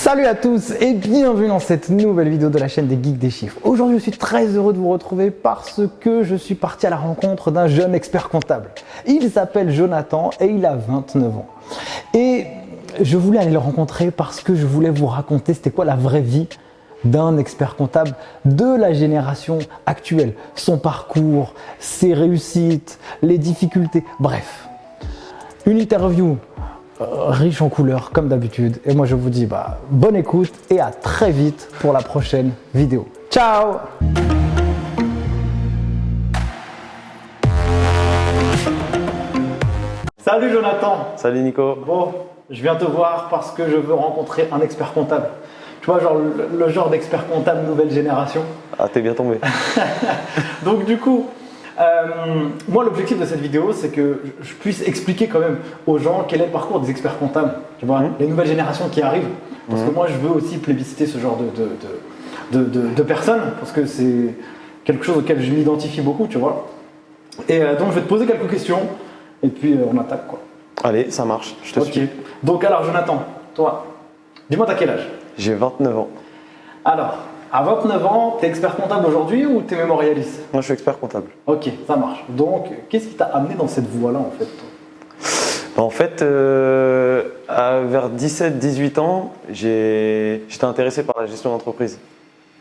Salut à tous et bienvenue dans cette nouvelle vidéo de la chaîne des Geeks des Chiffres. Aujourd'hui, je suis très heureux de vous retrouver parce que je suis parti à la rencontre d'un jeune expert comptable. Il s'appelle Jonathan et il a 29 ans. Et je voulais aller le rencontrer parce que je voulais vous raconter c'était quoi la vraie vie d'un expert comptable de la génération actuelle. Son parcours, ses réussites, les difficultés, bref. Une interview riche en couleurs comme d'habitude. Et moi je vous dis bonne écoute et à très vite pour la prochaine vidéo. Ciao! Salut Jonathan! Salut Nico. Bon, je viens te voir parce que je veux rencontrer un expert comptable. Tu vois, genre le genre d'expert comptable nouvelle génération. Ah, t'es bien tombé. Donc du coup, moi l'objectif de cette vidéo c'est que je puisse expliquer quand même aux gens quel est le parcours des experts comptables, tu vois, les nouvelles générations qui arrivent, parce que moi je veux aussi plébisciter ce genre de personnes, parce que c'est quelque chose auquel je m'identifie beaucoup, tu vois. Et donc je vais te poser quelques questions et puis on attaque quoi. Allez, ça marche, je te suis. Donc alors Jonathan, toi, dis-moi t'as quel âge? J'ai 29 ans. Alors, à 29 ans, t'es expert comptable aujourd'hui ou t'es mémorialiste? Moi, je suis expert comptable. Ok, ça marche. Donc, qu'est-ce qui t'a amené dans cette voie-là en fait, toi? En fait, vers 17-18 ans, j'étais intéressé par la gestion d'entreprise.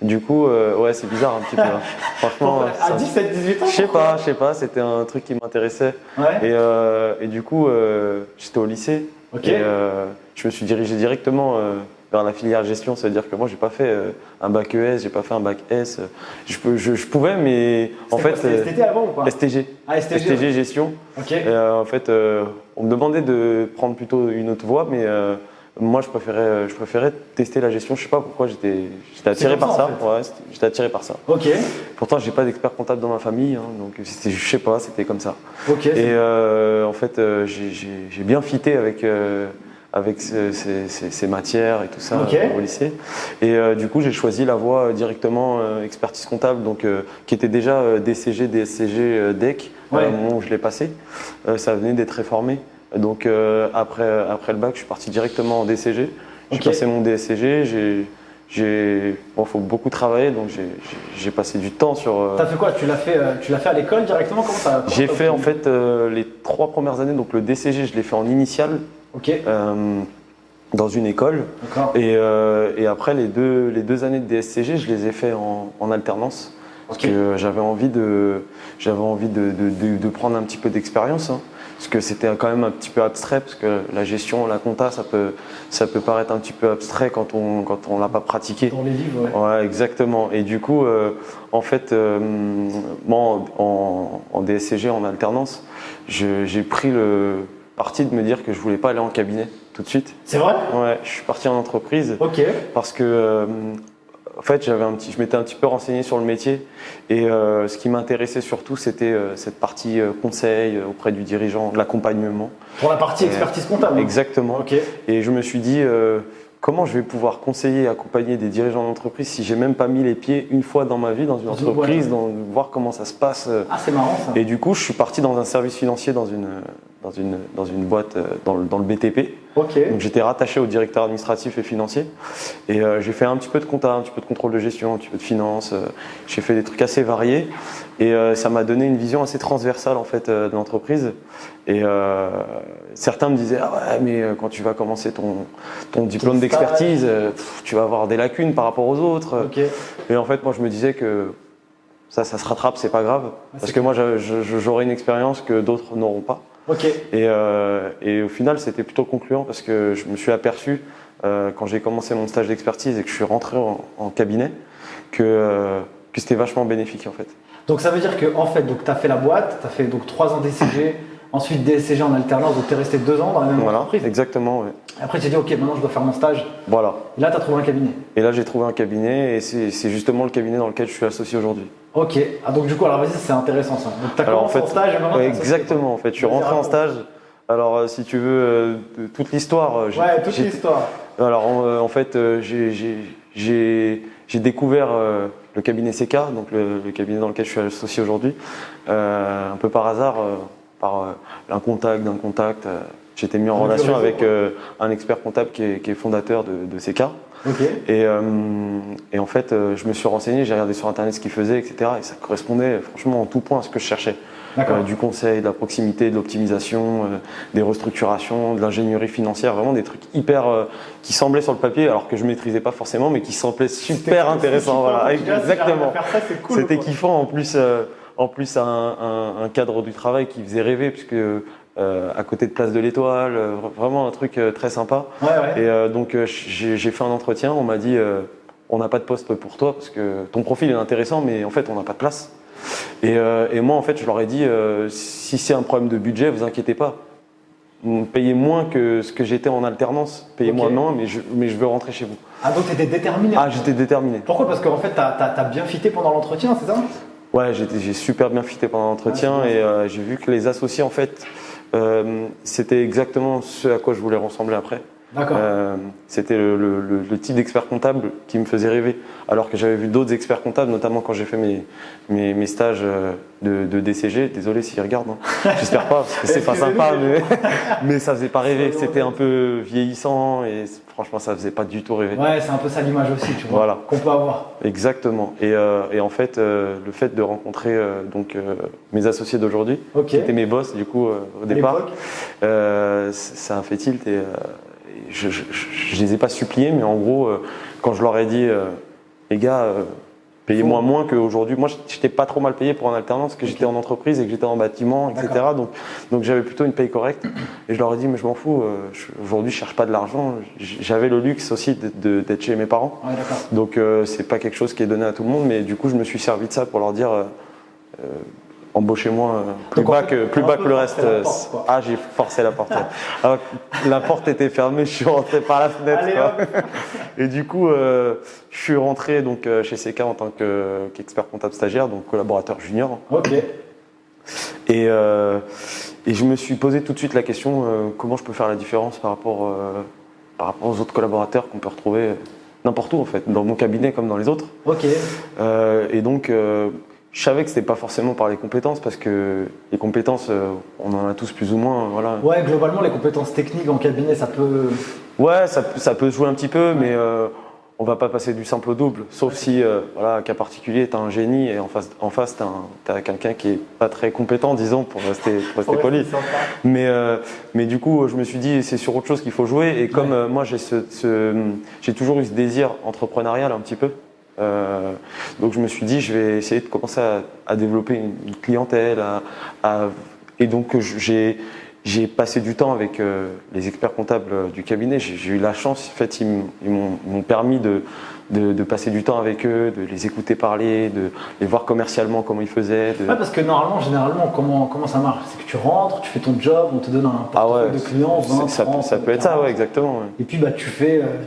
Du coup, ouais, c'est bizarre un petit peu. Hein. Franchement, à 17-18 ans? Je sais pas, c'était un truc qui m'intéressait. Ouais. Et du coup, j'étais au lycée. Ok. Et je me suis dirigé directement vers la filière gestion. Ça veut dire que moi, j'ai pas fait un bac ES, j'ai pas fait un bac S. Je pouvais, mais en fait. C'était STT avant ou pas? STG. Ah, STG, STG ouais. gestion. Ok. Et, en fait, on me demandait de prendre plutôt une autre voie, mais moi, je préférais tester la gestion. Je sais pas pourquoi j'étais attiré par ça. En fait. Ouais, j'étais attiré par ça. Ok. Pourtant, j'ai pas d'expert comptable dans ma famille, hein, donc je sais pas, c'était comme ça. Ok. Et en fait, j'ai bien fité avec ces matières et tout ça Ok. au lycée. Et du coup, j'ai choisi la voie directement expertise comptable, donc qui était déjà DCG, DSCG, DEC, Ouais. au moment où je l'ai passé. Ça venait d'être réformé. Donc après le bac, je suis parti directement en DCG. J'ai Ok. passé mon DSCG. Bon, faut beaucoup travailler, donc j'ai passé du temps sur. T'as fait quoi? Tu l'as fait à l'école directement? Comment ça? J'ai fait en fait les 3 premières années, donc le DCG, je l'ai fait en initial. Ok. Dans une école. D'accord. Et après les deux années de DSCG, je les ai fait en alternance. Parce Ok. que j'avais envie de prendre un petit peu d'expérience. Hein. Parce que c'était quand même un petit peu abstrait, parce que la gestion, la compta, ça peut paraître un petit peu abstrait quand on l'a pas pratiqué. Dans les livres, ouais. Ouais, exactement. Et du coup, en fait, moi, en DSCG, en alternance, j'ai pris le parti de me dire que je voulais pas aller en cabinet tout de suite. C'est vrai? Ouais, je suis parti en entreprise Ok. parce que en fait, je m'étais un petit peu renseigné sur le métier et ce qui m'intéressait surtout, c'était cette partie conseil auprès du dirigeant, l'accompagnement. Pour la partie expertise comptable. Exactement. Ok. Et je me suis dit, comment je vais pouvoir conseiller et accompagner des dirigeants d'entreprise si j'ai même pas mis les pieds une fois dans ma vie dans une entreprise, voir comment ça se passe. Ah, c'est marrant ça. Et du coup, je suis parti dans un service financier dans une boîte dans le BTP. Ok. Donc j'étais rattaché au directeur administratif et financier et j'ai fait un petit peu de compta, un petit peu de contrôle de gestion, un petit peu de finance. J'ai fait des trucs assez variés et ça m'a donné une vision assez transversale en fait de l'entreprise. Et certains me disaient ah ouais mais quand tu vas commencer ton diplôme d'expertise, tu vas avoir des lacunes par rapport aux autres. Ok. Et en fait moi je me disais que ça se rattrape, c'est pas grave parce que moi j'aurai une expérience que d'autres n'auront pas. Ok. Et au final, c'était plutôt concluant parce que je me suis aperçu, quand j'ai commencé mon stage d'expertise et que je suis rentré en cabinet, que c'était vachement bénéfique en fait. Donc ça veut dire que en fait, tu as fait la boîte, tu as fait donc 3 ans DCG, ensuite DSCG en alternance, donc tu es resté 2 ans dans la même entreprise. Exactement. Ouais. Après, tu t'es dit, ok, maintenant je dois faire mon stage. Voilà. Et là, tu as trouvé un cabinet. Et là, j'ai trouvé un cabinet et c'est justement le cabinet dans lequel je suis associé aujourd'hui. Ok. Ah, donc du coup, alors vas-y, c'est intéressant ça. Donc tu as commencé en stage et maintenant ouais, t'es associé, exactement. En fait, je suis rentré en stage. Alors, si tu veux toute l'histoire. Ouais, toute l'histoire. Alors, en fait, j'ai découvert le cabinet CK, donc le cabinet dans lequel je suis associé aujourd'hui, un peu par hasard, par un contact d'un contact. J'étais mis en relation avec un expert comptable qui est fondateur de CK. Okay. Et en fait, je me suis renseigné, j'ai regardé sur internet ce qu'il faisait, etc. Et ça correspondait franchement en tout point à ce que je cherchais. Du conseil, de la proximité, de l'optimisation, des restructurations, de l'ingénierie financière, vraiment des trucs hyper qui semblaient sur le papier, alors que je maîtrisais pas forcément, mais qui semblaient super intéressants. Voilà, exactement. Cool, c'était kiffant en plus un cadre du travail qui faisait rêver, puisque à côté de Place de l'Étoile, vraiment un truc très sympa. Et donc j'ai fait un entretien, on m'a dit on n'a pas de poste pour toi parce que ton profil est intéressant, mais en fait on n'a pas de place. Et moi en fait je leur ai dit si c'est un problème de budget, vous inquiétez pas. Payez moins que ce que j'étais en alternance, payez-moi moins, mais je veux rentrer chez vous. Ah donc tu étais déterminé? Ah j'étais déterminé. Pourquoi? Parce qu'en fait tu as bien fité pendant l'entretien, c'est ça? Ouais, j'ai super bien fité pendant l'entretien et j'ai vu que les associés en fait c'était exactement ce à quoi je voulais ressembler après. D'accord. C'était le type d'expert comptable qui me faisait rêver. Alors que j'avais vu d'autres experts comptables, notamment quand j'ai fait mes stages de DCG. Désolé s'ils regardent, hein. J'espère pas, parce que c'est pas sympa, mais ça faisait pas rêver. C'était un peu vieillissant et franchement, ça faisait pas du tout rêver. Ouais, c'est un peu ça l'image aussi, tu vois, voilà. qu'on peut avoir. Exactement. Et en fait, le fait de rencontrer mes associés d'aujourd'hui, qui étaient mes boss du coup au départ, ça a fait tilt et je les ai pas suppliés, mais en gros, quand je leur ai dit, les gars, payez-moi moins qu'aujourd'hui. Moi, j'étais pas trop mal payé pour un alternance, parce que j'étais en entreprise et que j'étais en bâtiment, etc. Donc j'avais plutôt une paye correcte. Et je leur ai dit, mais je m'en fous, aujourd'hui, je cherche pas de l'argent. J'avais le luxe aussi d'être chez mes parents. Ouais, donc c'est pas quelque chose qui est donné à tout le monde, mais du coup, je me suis servi de ça pour leur dire, embauchez-moi plus bas que le reste. Ah, j'ai forcé la porte. Alors, la porte était fermée, je suis rentré par la fenêtre. Et du coup, je suis rentré donc chez CK en tant qu'expert comptable stagiaire, donc collaborateur junior. Ok. Et je me suis posé tout de suite la question comment je peux faire la différence par rapport aux autres collaborateurs qu'on peut retrouver n'importe où en fait, dans mon cabinet comme dans les autres. Ok. Et donc je savais que c'était pas forcément par les compétences, parce que les compétences, on en a tous plus ou moins, voilà. Ouais, globalement, les compétences techniques en cabinet, ça peut… Ouais, ça peut jouer un petit peu, mais on va pas passer du simple au double, sauf si, voilà, cas particulier, t'as un génie et en face t'as quelqu'un qui est pas très compétent, disons, pour rester poli. Mais du coup, je me suis dit, c'est sur autre chose qu'il faut jouer, et comme moi, j'ai toujours eu ce désir entrepreneurial un petit peu. Donc je me suis dit je vais essayer de commencer à développer une clientèle et donc j'ai passé du temps avec les experts comptables du cabinet. J'ai eu la chance, en fait ils m'ont permis de passer du temps avec eux, de les écouter parler, de les voir commercialement comment ils faisaient. Ouais, parce que généralement, comment ça marche? C'est que tu rentres, tu fais ton job, on te donne un portefeuille de clients, 20, 30, ça peut être 40. Ça, ouais, exactement. Ouais. Et puis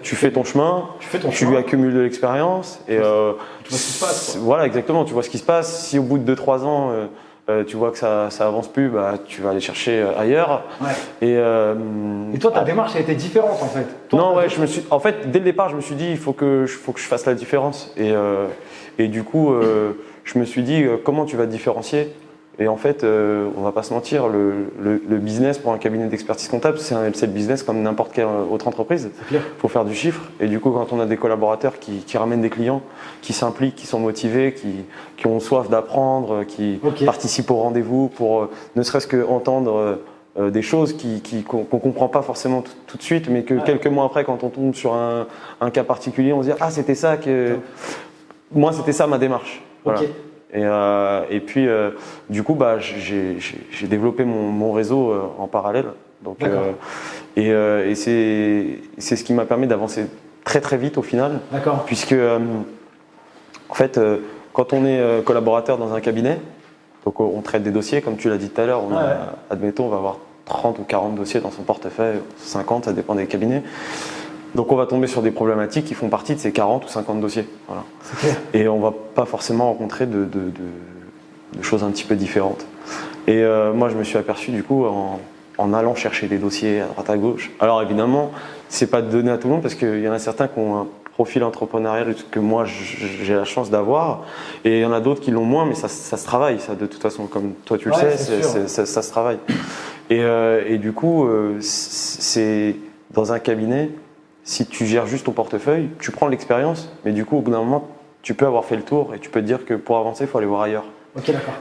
tu fais ton chemin, tu accumules de l'expérience et tu vois ce qui se passe. Quoi. Voilà, exactement, tu vois ce qui se passe. Si au bout de 2-3 ans, tu vois que ça avance plus, tu vas aller chercher ailleurs. Ouais. Et toi, ta démarche a été différente en fait. Non, ouais, en fait, dès le départ, je me suis dit, il faut que je fasse la différence. Et du coup, je me suis dit, comment tu vas te différencier? Et en fait, on va pas se mentir, le business pour un cabinet d'expertise comptable, c'est le business comme n'importe quelle autre entreprise. Il faut faire du chiffre. Et du coup, quand on a des collaborateurs qui ramènent des clients, qui s'impliquent, qui sont motivés, qui ont soif d'apprendre, qui participent au rendez-vous pour ne serait-ce qu'entendre des choses qu'on ne comprend pas forcément tout de suite, mais que quelques mois après, quand on tombe sur un cas particulier, on se dit « Ah, c'était ça que… » Moi, c'était ça ma démarche. Voilà. Et puis, du coup, j'ai développé mon réseau en parallèle. Donc, et c'est ce qui m'a permis d'avancer très très vite au final. Puisque, en fait, quand on est collaborateur dans un cabinet, donc on traite des dossiers, comme tu l'as dit tout à l'heure, admettons, on va avoir 30 ou 40 dossiers dans son portefeuille, 50, ça dépend des cabinets. Donc on va tomber sur des problématiques qui font partie de ces 40 ou 50 dossiers. Voilà. Et on ne va pas forcément rencontrer de choses un petit peu différentes. Et moi je me suis aperçu du coup en allant chercher des dossiers à droite à gauche. Alors évidemment, c'est pas donné à tout le monde parce qu'il y en a certains qui ont un profil entrepreneurial que moi j'ai la chance d'avoir, et il y en a d'autres qui l'ont moins, mais ça se travaille, ça, de toute façon, comme toi tu le sais, ça se travaille. Et du coup, c'est dans un cabinet, si tu gères juste ton portefeuille, tu prends l'expérience, mais du coup, au bout d'un moment, tu peux avoir fait le tour et tu peux te dire que pour avancer, il faut aller voir ailleurs. Ok, d'accord.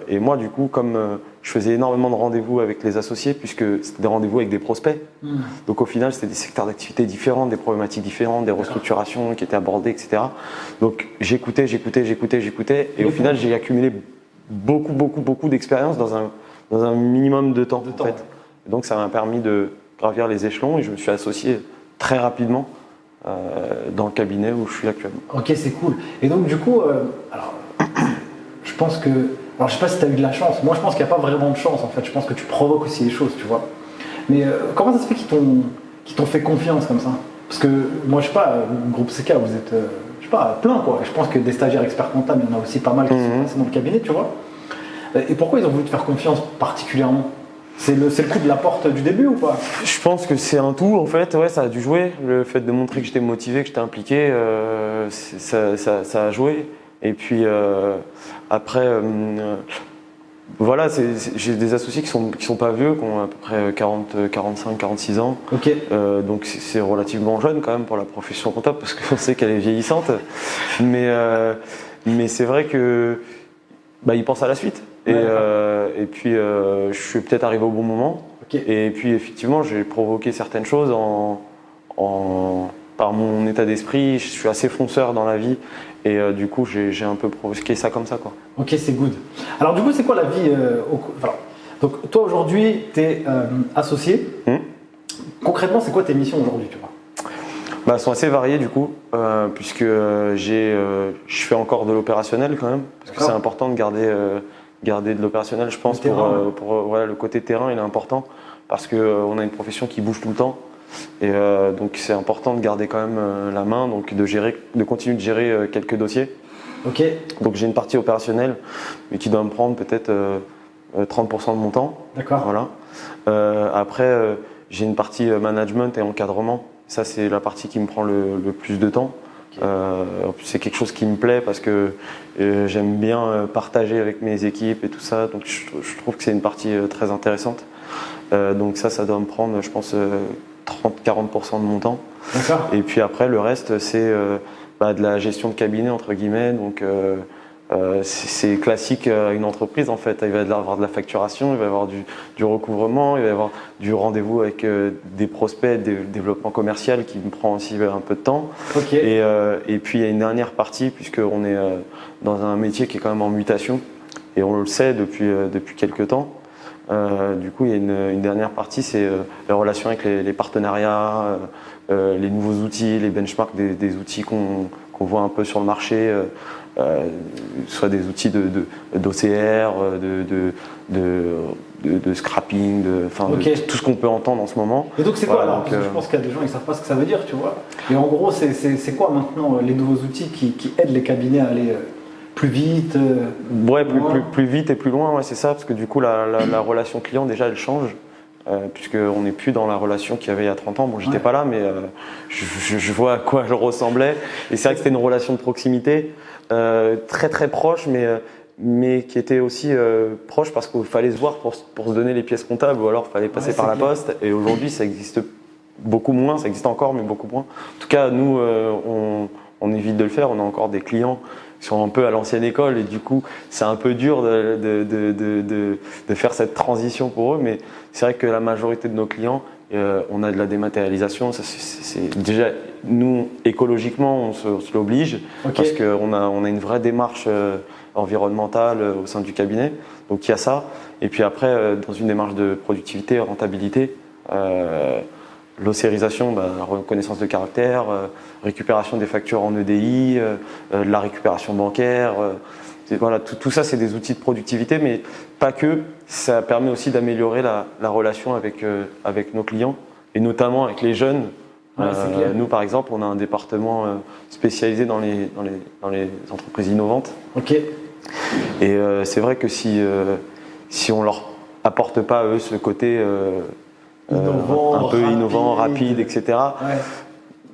Et moi, du coup, comme je faisais énormément de rendez-vous avec les associés, puisque c'était des rendez-vous avec des prospects, donc au final, c'était des secteurs d'activité différents, des problématiques différentes, des restructurations qui étaient abordées, etc. Donc j'écoutais, et au final, j'ai accumulé beaucoup d'expérience dans un minimum de temps, en fait. Ouais. Et donc ça m'a permis de gravir les échelons et je me suis associé très rapidement dans le cabinet où je suis actuellement. Ok, c'est cool. Et donc, du coup, alors, je pense que. Alors, je sais pas si tu as eu de la chance. Moi, je pense qu'il n'y a pas vraiment de chance, en fait. Je pense que tu provoques aussi les choses, tu vois. Mais comment ça se fait qu'ils t'ont fait confiance comme ça? Parce que moi, je sais pas, groupe CK, vous êtes, je sais pas, plein, quoi. Je pense que des stagiaires experts comptables, il y en a aussi pas mal qui sont passés dans le cabinet, tu vois. Et pourquoi ils ont voulu te faire confiance particulièrement? C'est le coup de la porte du début ou pas? Je pense que c'est un tout en fait, ouais, ça a dû jouer. Le fait de montrer que j'étais motivé, que j'étais impliqué, ça a joué. Et puis après, voilà, j'ai des associés qui sont pas vieux, qui ont à peu près 45, 46 ans. Ok. Donc c'est relativement jeune quand même pour la profession comptable parce qu'on sait qu'elle est vieillissante. Mais c'est vrai que ils pensent à la suite. Et puis je suis peut-être arrivé au bon moment. Okay. Et puis effectivement, j'ai provoqué certaines choses par mon état d'esprit. Je suis assez fonceur dans la vie. Et du coup, j'ai un peu provoqué ça comme ça, quoi. Ok, c'est good. Alors du coup, c'est quoi la vie donc toi aujourd'hui, tu es associé. Concrètement, c'est quoi tes missions aujourd'hui, tu vois? Elles sont assez variées du coup, puisque je fais encore de l'opérationnel quand même, parce que c'est important de garder de l'opérationnel, je pense, pour le côté terrain, il est important, parce qu'on a une profession qui bouge tout le temps. Et donc c'est important de garder quand même la main, donc de continuer de gérer quelques dossiers. Ok. Donc j'ai une partie opérationnelle, mais qui doit me prendre peut-être 30% de mon temps. D'accord. Voilà. Après, j'ai une partie management et encadrement. Ça c'est la partie qui me prend le plus de temps. Okay. En plus c'est quelque chose qui me plaît parce que j'aime bien partager avec mes équipes et tout ça. Donc je trouve que c'est une partie très intéressante. Donc ça doit me prendre, je pense, 30-40% de mon temps. D'accord. Et puis après, le reste, c'est de la gestion de cabinet, entre guillemets. Donc, c'est classique à une entreprise, en fait. Il va y avoir de la facturation, il va y avoir du recouvrement, il va y avoir du rendez-vous avec des prospects, des développements commercial qui me prend aussi un peu de temps. Okay. Et puis, il y a une dernière partie, puisqu'on est dans un métier qui est quand même en mutation. Et on le sait depuis quelques temps. Du coup, il y a une dernière partie, c'est la relation avec les partenariats, les nouveaux outils, les benchmarks des outils qu'on voit un peu sur le marché, soit des outils d'OCR, de scrapping, okay. Tout ce qu'on peut entendre en ce moment. Et donc c'est quoi alors? Parce que je pense qu'il y a des gens qui ne savent pas ce que ça veut dire, tu vois. Et en gros, c'est quoi maintenant les nouveaux outils qui aident les cabinets à aller plus vite Ouais, plus vite et plus loin, ouais, c'est ça, parce que du coup la relation client déjà elle change, puisqu'on n'est plus dans la relation qu'il y avait il y a 30 ans. Bon, j'étais pas là, mais je vois à quoi elle ressemblait. Et c'est vrai que c'était une relation de proximité, très très proche, mais qui était aussi proche parce qu'il fallait se voir pour se donner les pièces comptables, ou alors il fallait passer par la poste. Et aujourd'hui ça existe beaucoup moins, ça existe encore, mais beaucoup moins. En tout cas, nous, on évite de le faire, on a encore des clients qui sont un peu à l'ancienne école et du coup c'est un peu dur de faire cette transition pour eux, mais c'est vrai que la majorité de nos clients, on a de la dématérialisation. C'est déjà, nous écologiquement on se l'oblige, parce qu'on a une vraie démarche environnementale au sein du cabinet, donc il y a ça. Et puis après, dans une démarche de productivité, rentabilité, l'océrisation, la reconnaissance de caractère, récupération des factures en EDI, la récupération bancaire. Voilà, tout ça, c'est des outils de productivité, mais pas que. Ça permet aussi d'améliorer la relation avec nos clients, et notamment avec les jeunes. Nous, par exemple, on a un département spécialisé dans les entreprises innovantes. Ok. Et c'est vrai que si on leur apporte pas, eux, ce côté un peu innovant, rapide, etc. Ouais.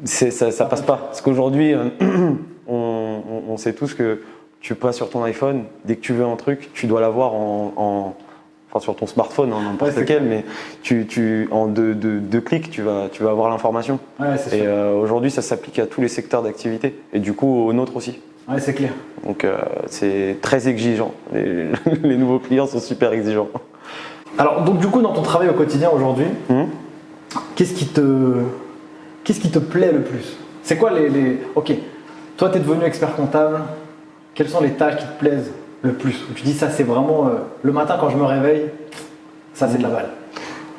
Ça passe pas. Parce qu'aujourd'hui, on sait tous que tu passes sur ton iPhone, dès que tu veux un truc, tu dois l'avoir enfin, sur ton smartphone, hein, n'importe lequel, mais en deux clics, tu vas avoir l'information. Ouais, c'est et sûr. aujourd'hui, ça s'applique à tous les secteurs d'activité et du coup au nôtre aussi. Ouais, c'est clair. Donc c'est très exigeant. Les nouveaux clients sont super exigeants. Alors, donc du coup, dans ton travail au quotidien aujourd'hui, qu'est-ce qui te plaît le plus? C'est quoi Ok, toi, tu es devenu expert comptable. Quelles sont les tâches qui te plaisent le plus? Où tu dis, ça, c'est vraiment le matin quand je me réveille, ça, c'est de la balle.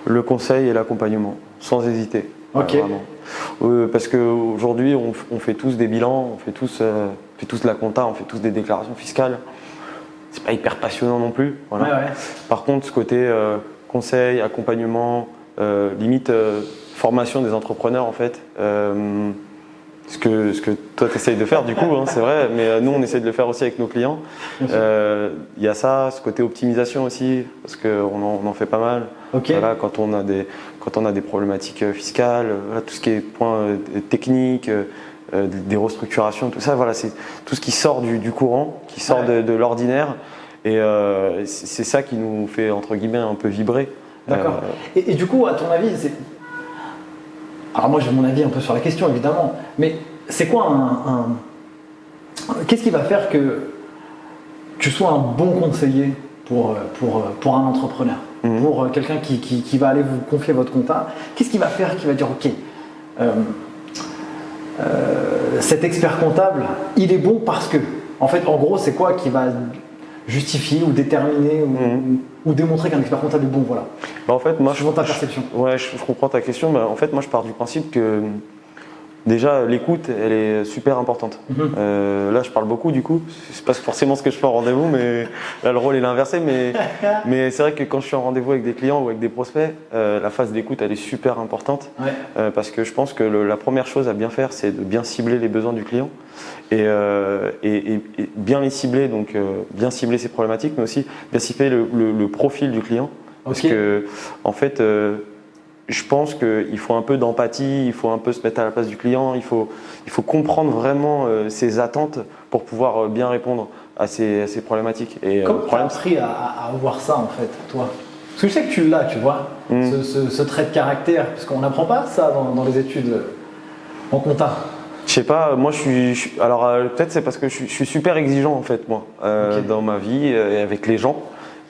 Le conseil et l'accompagnement, sans hésiter. Ok. Vraiment. Parce qu'aujourd'hui, on fait tous des bilans, on fait tous de la compta, on fait tous des déclarations fiscales. C'est pas hyper passionnant non plus. Voilà. Ouais. Par contre, ce côté conseil, accompagnement, limite formation des entrepreneurs en fait. Ce que toi tu essayes de faire du coup, hein, c'est vrai, mais nous on essaye de le faire aussi avec nos clients. Il y a ça, ce côté optimisation aussi, parce qu'on en fait pas mal. Okay. Voilà, quand on a des problématiques fiscales, voilà, tout ce qui est points techniques, des restructurations, tout ça, voilà, c'est tout ce qui sort du courant, qui sort de l'ordinaire. Et c'est ça qui nous fait entre guillemets un peu vibrer. D'accord. Et du coup, à ton avis, alors moi j'ai mon avis un peu sur la question évidemment, mais c'est quoi qu'est-ce qui va faire que tu sois un bon conseiller pour un entrepreneur, pour quelqu'un qui va aller vous confier votre compta? Qu'est-ce qui va faire qu'il va dire ok, cet expert comptable, il est bon parce que, en fait, en gros, c'est quoi qui va justifier ou déterminer ou démontrer qu'un expert comptable est bon, voilà. Bah en fait, moi, suivant ta perception. Ouais, je comprends ta question. Bah, en fait, moi, je pars du principe que déjà l'écoute, elle est super importante. Là, je parle beaucoup du coup. C'est pas forcément ce que je fais en rendez-vous, mais là, le rôle est l'inversé. Mais c'est vrai que quand je suis en rendez-vous avec des clients ou avec des prospects, la phase d'écoute, elle est super importante. Ouais. Parce que je pense que la première chose à bien faire, c'est de bien cibler les besoins du client et bien les cibler, donc bien cibler ses problématiques, mais aussi bien cibler le profil du client. Parce que, en fait, je pense qu'il faut un peu d'empathie, il faut un peu se mettre à la place du client, il faut comprendre vraiment ses attentes pour pouvoir bien répondre à ces problématiques. Et comment tu as appris à voir ça en fait, toi? Parce que je sais que tu l'as, tu vois, ce trait de caractère, parce qu'on n'apprend pas ça dans les études en compta. Je sais pas, moi alors peut-être c'est parce que je suis super exigeant en fait, moi, dans ma vie et avec les gens.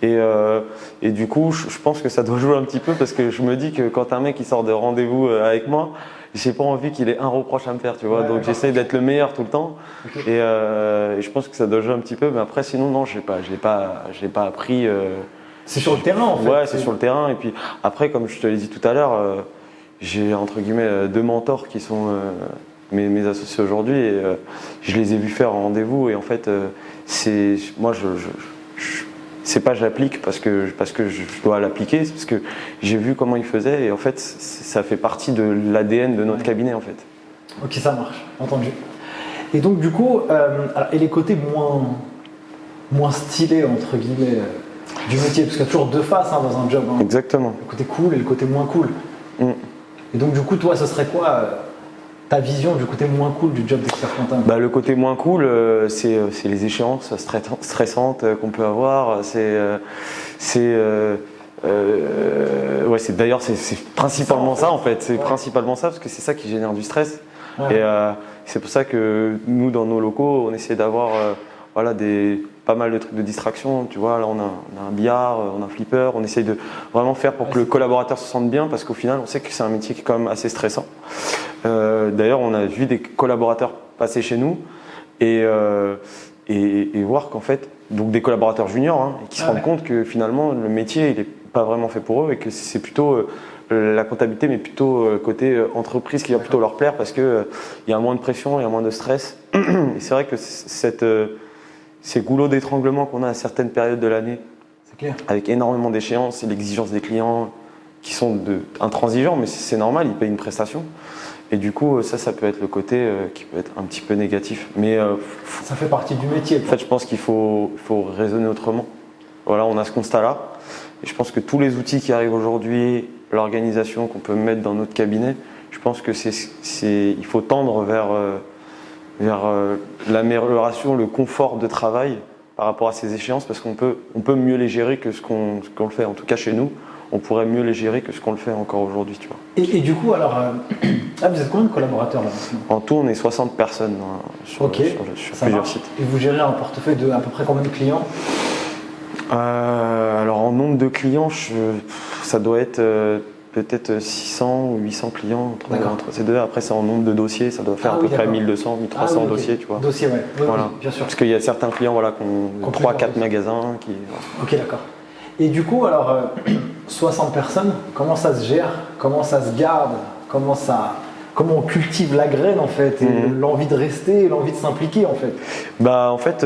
Et du coup, je pense que ça doit jouer un petit peu parce que je me dis que quand un mec il sort de rendez-vous avec moi, j'ai pas envie qu'il ait un reproche à me faire, tu vois. Donc j'essaye d'être le meilleur tout le temps. Et je pense que ça doit jouer un petit peu. Mais après, sinon non, je l'ai pas appris. C'est sur le terrain en fait. Ouais, c'est sur le terrain. Et puis après, comme je te l'ai dit tout à l'heure, j'ai entre guillemets deux mentors qui sont mes associés aujourd'hui. Et je les ai vus faire en rendez-vous. Et en fait, moi c'est pas j'applique parce que je dois l'appliquer, c'est parce que j'ai vu comment ils faisaient et en fait ça fait partie de l'ADN de notre cabinet en fait. Ok, ça marche, entendu. Et donc du coup, et les côtés moins stylés entre guillemets du métier, parce qu'il y a toujours deux faces dans un job. Hein. Exactement. Le côté cool et le côté moins cool. Et donc du coup, toi, ce serait quoi ta vision du côté moins cool du job d'expert comptable? Bah, le côté moins cool, c'est les échéances stressantes qu'on peut avoir. D'ailleurs, c'est principalement ça en fait. C'est principalement ça parce que c'est ça qui génère du stress. Ouais. Et c'est pour ça que nous, dans nos locaux, on essaie d'avoir pas mal de trucs de distraction. Tu vois, là, on a un billard, on a un flipper. On essaye de vraiment faire pour que le collaborateur se sente bien parce qu'au final, on sait que c'est un métier qui est quand même assez stressant. D'ailleurs, on a vu des collaborateurs passer chez nous et voir qu'en fait, donc des collaborateurs juniors, et qui se rendent compte que finalement le métier il n'est pas vraiment fait pour eux et que c'est plutôt la comptabilité, mais plutôt côté entreprise qui va plutôt leur plaire parce qu'il y a moins de pression, il y a moins de stress. Et c'est vrai que ces goulots d'étranglement qu'on a à certaines périodes de l'année, avec énormément d'échéances et l'exigence des clients qui sont intransigeants, mais c'est normal, ils payent une prestation. Et du coup, ça peut être le côté qui peut être un petit peu négatif. Mais ça fait partie du métier. En fait, je pense qu'il faut raisonner autrement. Voilà, on a ce constat-là. Et je pense que tous les outils qui arrivent aujourd'hui, l'organisation qu'on peut mettre dans notre cabinet, je pense que il faut tendre vers l'amélioration, le confort de travail par rapport à ces échéances parce qu'on peut mieux les gérer que ce qu'on le fait. En tout cas, chez nous, on pourrait mieux les gérer que ce qu'on le fait encore aujourd'hui, tu vois. Et du coup, alors, vous êtes combien de collaborateurs là maintenant? En tout, on est 60 personnes sur plusieurs sites. Et vous gérez un portefeuille de à peu près combien de clients? Alors, en nombre de clients, ça doit être peut-être 600 ou 800 clients entre ces deux. Après, c'est en nombre de dossiers, ça doit faire à peu près 1200, 1300 dossiers, tu vois. Dossiers, ouais. Voilà. Oui, bien sûr. Parce qu'il y a certains clients qui ont 3-4 magasins. Ok, d'accord. Et du coup, alors, 60 personnes, comment ça se gère? Comment ça se garde? Comment on cultive la graine en fait, et l'envie de rester, et l'envie de s'impliquer en fait? En fait,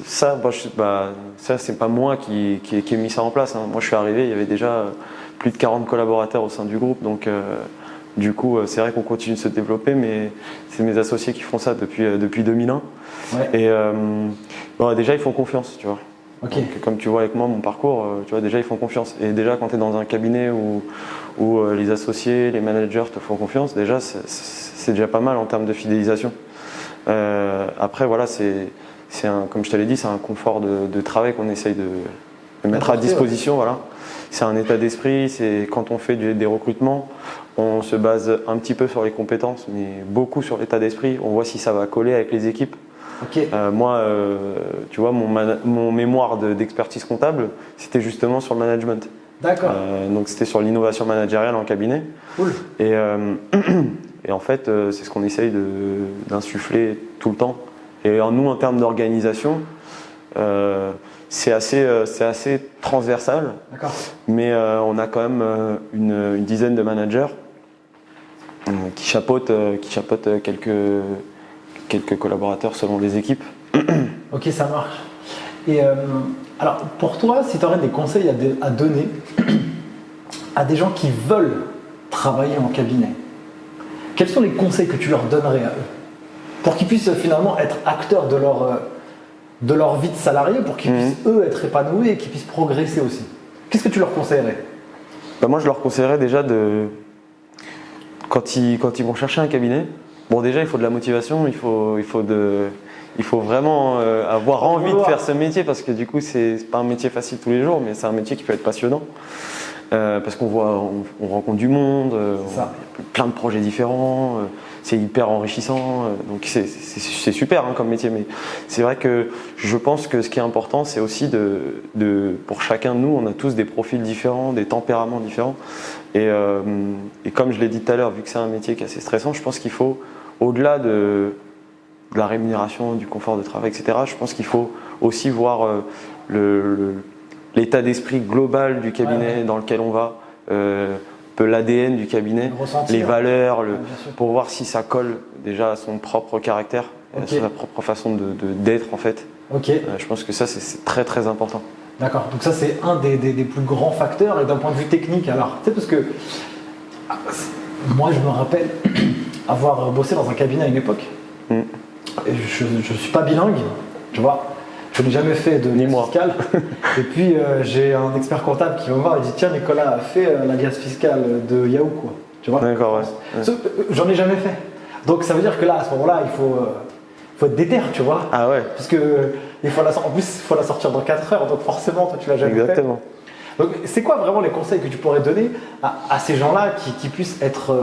ça c'est pas moi qui ai mis ça en place, hein. Moi je suis arrivé, il y avait déjà plus de 40 collaborateurs au sein du groupe, donc du coup c'est vrai qu'on continue de se développer, mais c'est mes associés qui font ça depuis 2001. Ouais. Et déjà ils font confiance, tu vois. Okay. Donc, comme tu vois avec moi mon parcours, tu vois, déjà ils font confiance. Et déjà quand tu es dans un cabinet où les associés, les managers te font confiance, déjà c'est déjà pas mal en termes de fidélisation. Après voilà, comme je te l'ai dit, c'est un confort de travail qu'on essaye de mettre à disposition. Ouais. Voilà. C'est un état d'esprit, c'est quand on fait des recrutements, on se base un petit peu sur les compétences, mais beaucoup sur l'état d'esprit. On voit si ça va coller avec les équipes. Okay. Moi, tu vois, mon mémoire d'expertise comptable, c'était justement sur le management. D'accord. Donc c'était sur l'innovation managériale en cabinet. Cool. Et en fait, c'est ce qu'on essaye d'insuffler tout le temps. Et nous, en termes d'organisation, c'est assez transversal. D'accord. Mais on a quand même une dizaine de managers qui chapeautent quelques collaborateurs selon les équipes. Ok, ça marche. Et alors, pour toi, si tu aurais des conseils à donner à des gens qui veulent travailler en cabinet, quels sont les conseils que tu leur donnerais à eux pour qu'ils puissent finalement être acteurs de leur vie de salarié, pour qu'ils puissent eux être épanouis et qu'ils puissent progresser aussi? Qu'est-ce que tu leur conseillerais? Moi, je leur conseillerais déjà quand ils vont chercher un cabinet, bon, déjà, il faut de la motivation, il faut vraiment avoir envie de faire ce métier, parce que du coup, c'est pas un métier facile tous les jours, mais c'est un métier qui peut être passionnant. Parce qu'on rencontre du monde, il y a plein de projets différents, c'est hyper enrichissant, donc c'est super hein, comme métier. Mais c'est vrai que je pense que ce qui est important, c'est aussi pour chacun de nous, on a tous des profils différents, des tempéraments différents. Et comme je l'ai dit tout à l'heure, vu que c'est un métier qui est assez stressant, je pense qu'il faut, au-delà de la rémunération, du confort de travail, etc., je pense qu'il faut aussi voir l'état d'esprit global du cabinet dans lequel on va, l'ADN du cabinet, les valeurs, pour voir si ça colle déjà à son propre caractère, à sa propre façon d'être en fait. Okay. Je pense que ça c'est très très important. D'accord, donc ça c'est un des plus grands facteurs. Et d'un point de vue technique, alors, tu sais, parce que moi je me rappelle avoir bossé dans un cabinet à une époque. Et je ne suis pas bilingue, tu vois. Je n'ai jamais fait de liasse fiscale. Et puis j'ai un expert comptable qui va me voir et dit: tiens, Nicolas, fais la liasse fiscale de Yahoo, quoi. Tu vois. D'accord, ouais. J'en ai jamais fait. Donc ça veut dire que là, à ce moment-là, il faut être déter, tu vois. Ah ouais. Parce que en plus, il faut la sortir dans 4 heures, donc forcément, toi, tu l'as jamais fait. Exactement. Donc c'est quoi vraiment les conseils que tu pourrais donner à ces gens-là qui puissent être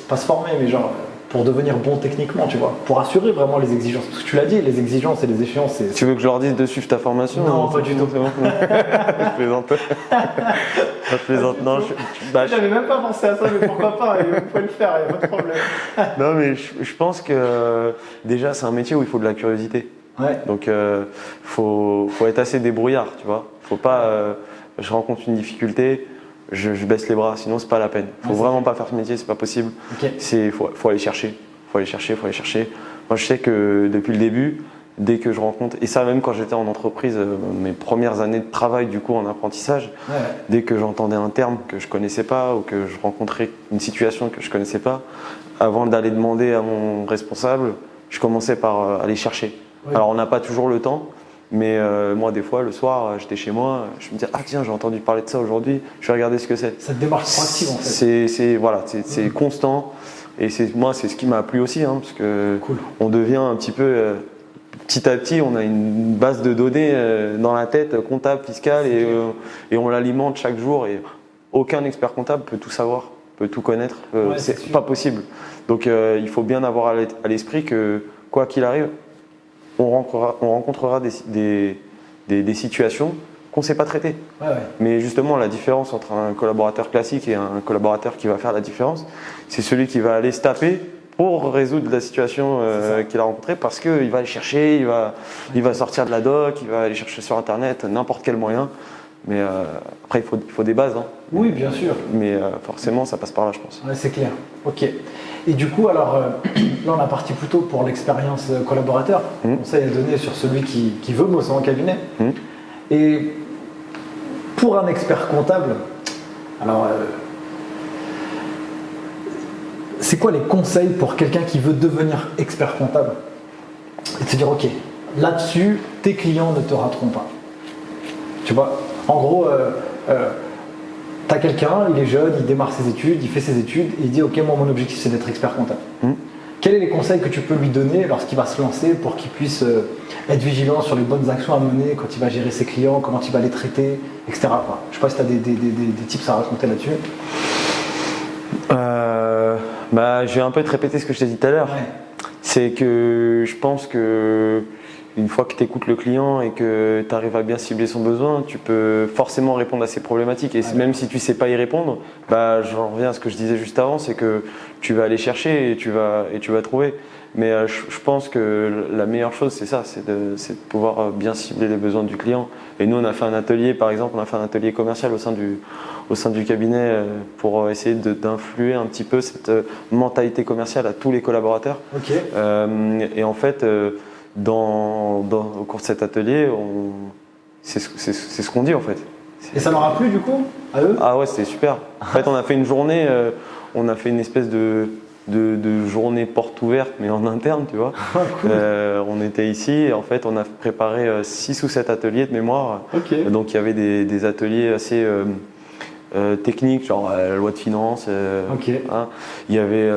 pas se former, mais genre pour devenir bon techniquement, tu vois, pour assurer vraiment les exigences. Parce que tu l'as dit, les exigences et les échéances, c'est... Tu veux que je leur dise de suivre ta formation? Non, pas du tout. C'est bon. Je plaisante. Je plaisante. Non, j'avais même pas pensé à ça, mais pourquoi pas? Vous pouvez le faire, il n'y a pas de problème. Non, mais je pense que déjà, c'est un métier où il faut de la curiosité. Ouais. Donc, faut être assez débrouillard, tu vois. Faut pas... je rencontre une difficulté, je baisse les bras, sinon c'est pas la peine. Faut vraiment pas faire ce métier, c'est pas possible. Okay. Faut aller chercher. Faut aller chercher. Moi, je sais que depuis le début, dès que je rencontre, et ça même quand j'étais en entreprise, mes premières années de travail du coup en apprentissage, dès que j'entendais un terme que je connaissais pas ou que je rencontrais une situation que je connaissais pas, avant d'aller demander à mon responsable, je commençais par aller chercher. Ouais. Alors on n'a pas toujours le temps, mais moi des fois le soir j'étais chez moi, je me disais ah tiens j'ai entendu parler de ça aujourd'hui, je vais regarder ce que c'est. Cette démarche proactive en fait. C'est constant et c'est ce qui m'a plu aussi, hein, parce que on devient un petit peu petit à petit, on a une base de données dans la tête, comptable, fiscale, et on l'alimente chaque jour. Et aucun expert comptable peut tout savoir, peut tout connaître. C'est pas possible. Donc il faut bien avoir à l'esprit que quoi qu'il arrive, on rencontrera des situations qu'on ne sait pas traiter. Mais justement, la différence entre un collaborateur classique et un collaborateur qui va faire la différence, c'est celui qui va aller se taper pour résoudre la situation qu'il a rencontrée, parce qu'il va aller chercher, il va sortir de la doc, il va aller chercher sur Internet n'importe quel moyen. Mais après, il faut des bases. Hein. Oui, bien sûr. Mais forcément, ça passe par là, je pense. Ouais, c'est clair. Ok. Et du coup, alors, là, on a parti plutôt pour l'expérience collaborateur. Conseil à donner sur celui qui veut bosser en cabinet. Et pour un expert comptable, alors, c'est quoi les conseils pour quelqu'un qui veut devenir expert comptable? Et de se dire, ok, là-dessus, tes clients ne te rateront pas. Tu vois, en gros, tu as quelqu'un, il est jeune, il démarre ses études, il fait ses études, et il dit, ok, moi, mon objectif, c'est d'être expert comptable. Quels sont les conseils que tu peux lui donner lorsqu'il va se lancer pour qu'il puisse être vigilant sur les bonnes actions à mener quand il va gérer ses clients, comment il va les traiter, etc. quoi. Je ne sais pas si tu as des tips à raconter là-dessus. Je vais un peu te répéter ce que je t'ai dit tout à l'heure. C'est que je pense que une fois que tu écoutes le client et que tu arrives à bien cibler son besoin, tu peux forcément répondre à ses problématiques. Et même si tu ne sais pas y répondre, j'en reviens à ce que je disais juste avant, c'est que tu vas aller chercher et tu vas trouver. Mais je pense que la meilleure chose, c'est ça, c'est de pouvoir bien cibler les besoins du client. Et nous, on a fait un atelier, par exemple, on a fait un atelier commercial au sein du cabinet pour essayer d'influer un petit peu cette mentalité commerciale à tous les collaborateurs. Et en fait, au cours de cet atelier, c'est ce qu'on dit en fait. Et ça leur a plu du coup à eux? Ah ouais, c'était super. En fait, on a fait une journée, on a fait une espèce de journée porte ouverte, mais en interne, tu vois. Cool. On était ici et en fait, on a préparé 6 ou 7 ateliers de mémoire. Donc, il y avait des ateliers assez techniques, genre la loi de finances. Il y avait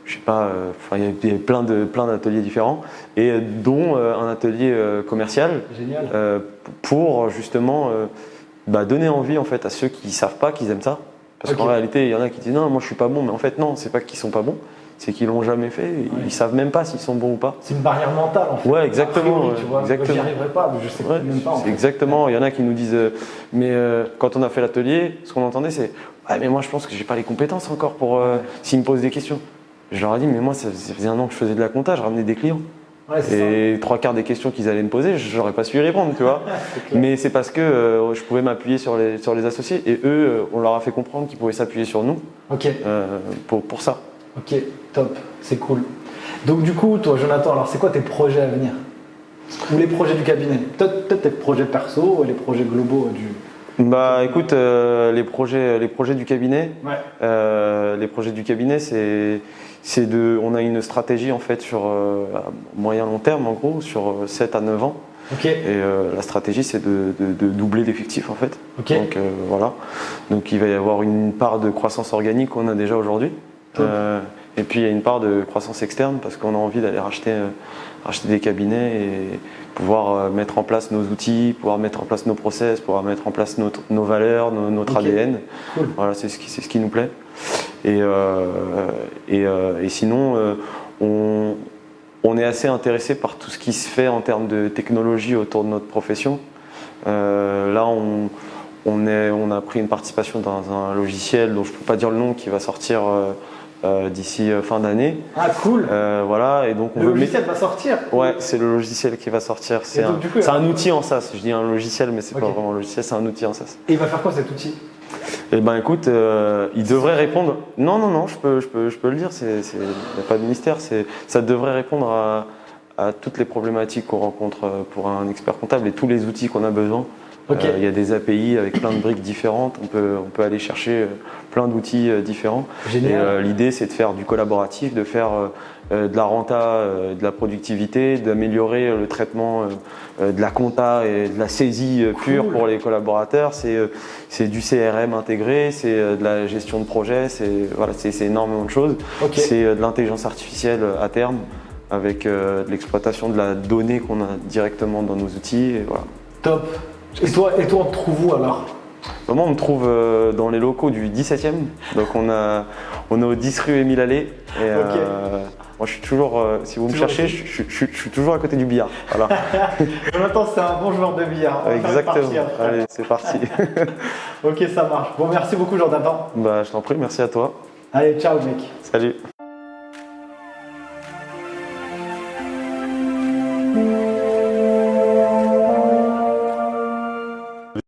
je sais pas, il y avait plein d'ateliers différents, et dont un atelier commercial. Pour justement donner envie en fait à ceux qui savent pas qu'ils aiment ça. Parce qu'en réalité, il y en a qui disent non, moi je suis pas bon, mais en fait non, c'est pas qu'ils sont pas bons, c'est qu'ils l'ont jamais fait, ils savent même pas s'ils sont bons ou pas. C'est une barrière mentale en fait. Ouais, exactement. Priori, tu vois, exactement. j'y arriverai pas, mais je sais même pas. En fait. Exactement. Il y en a qui nous disent, mais quand on a fait l'atelier, ce qu'on entendait c'est, mais moi je pense que j'ai pas les compétences encore pour s'ils me posent des questions. Je leur ai dit, mais moi ça faisait 1 an que je faisais de la compta, je ramenais des clients. Et 3/4 des questions qu'ils allaient me poser, j'aurais pas su y répondre, tu vois. Mais c'est parce que je pouvais m'appuyer sur les associés, et eux, on leur a fait comprendre qu'ils pouvaient s'appuyer sur nous pour ça. Ok, top, c'est cool. Donc du coup, toi Jonathan, alors c'est quoi tes projets à venir? Ou les projets du cabinet? Peut-être tes projets perso et les projets globaux du... Écoute, les projets du cabinet, on a une stratégie en fait sur moyen long terme en gros, sur 7 à 9 ans. Et la stratégie c'est de doubler l'effectif en fait. Donc voilà. Donc il va y avoir une part de croissance organique qu'on a déjà aujourd'hui. Et puis il y a une part de croissance externe parce qu'on a envie d'aller racheter des cabinets et pouvoir mettre en place nos outils, pouvoir mettre en place nos process, pouvoir mettre en place nos valeurs, notre ADN. Voilà, c'est ce qui nous plaît. Et sinon, on est assez intéressé par tout ce qui se fait en termes de technologie autour de notre profession. Là, on a pris une participation dans un logiciel dont je ne peux pas dire le nom, qui va sortir d'ici fin d'année. Ah cool. Voilà, et donc le logiciel va sortir. Ouais, c'est le logiciel qui va sortir. C'est un outil en SaaS. Je dis un logiciel, mais c'est pas vraiment un logiciel, c'est un outil en SaaS. Et il va faire quoi cet outil? Eh ben écoute, il devrait répondre. Non, je peux le dire. Il n'y a pas de mystère. Ça devrait répondre à toutes les problématiques qu'on rencontre pour un expert comptable et tous les outils qu'on a besoin. Il y a des API avec plein de briques différentes. On peut aller chercher plein d'outils différents. Génial. Et l'idée, c'est de faire du collaboratif, de faire de la renta, de la productivité, d'améliorer le traitement de la compta et de la saisie pure pour les collaborateurs. C'est du CRM intégré, c'est de la gestion de projet, c'est énormément de choses. C'est de l'intelligence artificielle à terme. avec de l'exploitation de la donnée qu'on a directement dans nos outils. Et voilà. Top. Et toi, on te trouve où alors? Moi, on me trouve dans les locaux du 17e. Donc, on est au 10 rue Émile Allais. Et moi, je suis toujours, si vous me cherchez, je suis toujours à côté du billard. Voilà. Jonathan, c'est un bon joueur de billard. Exactement. Allez, c'est parti. Ok, ça marche. Bon, merci beaucoup, Jonathan. Bah, je t'en prie, merci à toi. Allez, ciao, mec. Salut.